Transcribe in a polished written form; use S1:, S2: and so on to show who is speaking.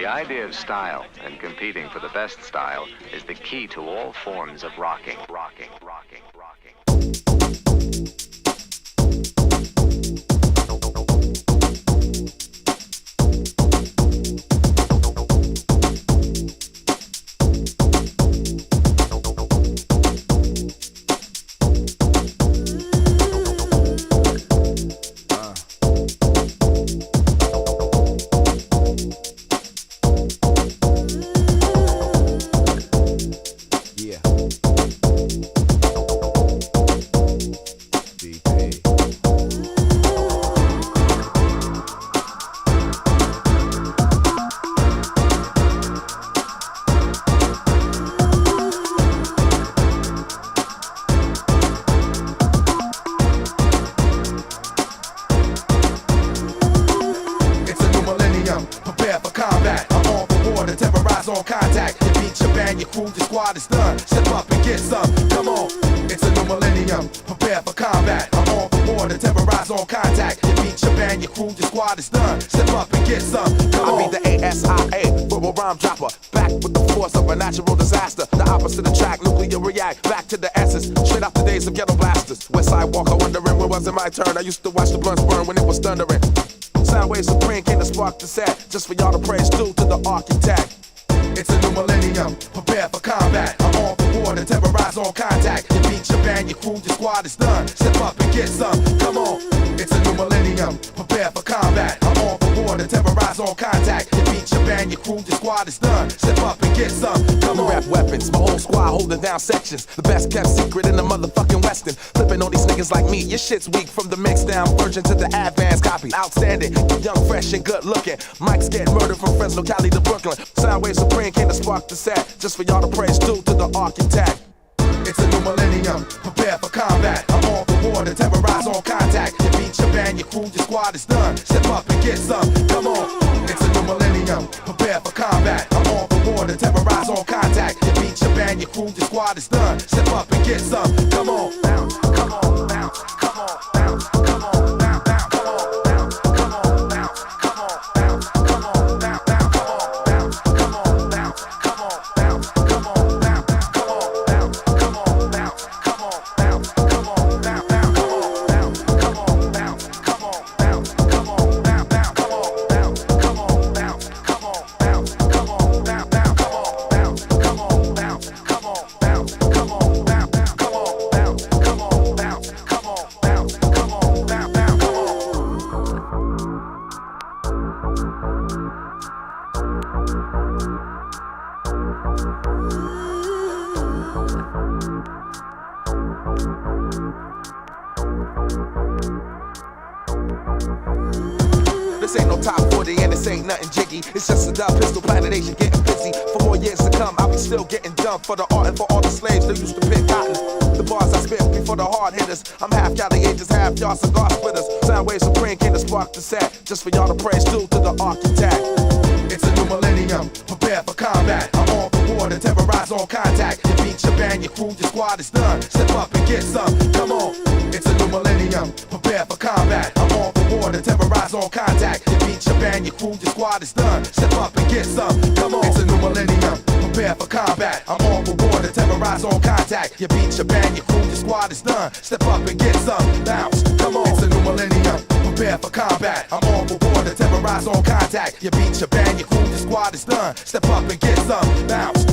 S1: The idea of style and competing for the best style is the key to all forms of rocking.
S2: My turn. I used to watch the blunts burn when it was thundering. Soundwave Supreme came to spark the set, just for y'all to praise due to the architect.
S3: It's a new millennium, prepare for combat. I'm on for war to terrorize on contact. You beat your band, your crew, your squad is done. Step up and get some, come on. It's a new millennium, prepare for combat. I'm on for war to terrorize on contact. You beat your band, your crew, your squad is done. Step up and get some, come on.
S2: We rap weapons, my whole squad holding down sections. The best kept secret in the motherfucking Western. Flipping on these niggas like me, your shit's weak from the mix down version to the advanced copy. Outstanding, young, fresh, and good looking. Mike's getting murdered from Fresno, Cali to Brooklyn. Soundwave Supreme came to spark the set, just for y'all to praise due to the architect.
S3: It's a new millennium, prepare for combat. I'm on for war to terrorize on contact. You beat your band, your crew, your squad is done. Step up and get some, come on. It's a new millennium, prepare for combat. I'm on for war to terrorize on contact. You beat your band, your crew, your squad is done. Step up and get some, come on. Bounce, come on, bounce, come on, bounce, come on, bounce, bounce, come on, bounce, come on, bounce, come on, bounce, come on, bounce, bounce, come on, bounce, come on, bounce, come on, bounce, come on, bounce, come on, bounce, come on, bounce, come on, bounce, come on, bounce, come on, bounce, come on, bounce, come on, bounce, bounce, come on, bounce, come on, bounce, come on, bounce, come on, bounce, bounce, come on, bounce, come on, bounce, come on, bounce, come on, bounce, come on, bounce, come on, bounce, come on, bounce, come on, bounce, bounce, come on.
S2: This ain't no top 40 and this ain't nothing jiggy. It's just a dub pistol platination getting busy. For more years to come, I'll be still getting done for the art and for all the slaves that used to pick cotton. The bars I spit before the hard hitters. I'm half Cali ages, half y'all cigar splitters. Soundwave Supreme came to spark the set, just for y'all to praise due to the architect.
S3: It's a new millennium, prepare for combat. I'm on for war to terrorize on contact. You beat your band, your crew, your squad is done. Step up and get some, come on. It's a new millennium, prepare for combat. I'm on for war to terrorize on contact. You beat your band, your crew, your squad is done. Step up and get some, come on. It's a new millennium, prepare for combat. I'm on for war to terrorize on contact. You beat your band, your crew, your squad is done. Step up and get some, bounce, come on. It's a new millennium, prepare for combat. I'm on for war to terrorize on contact. You beat your band, your crew, your squad is done. Step up and get some, bounce.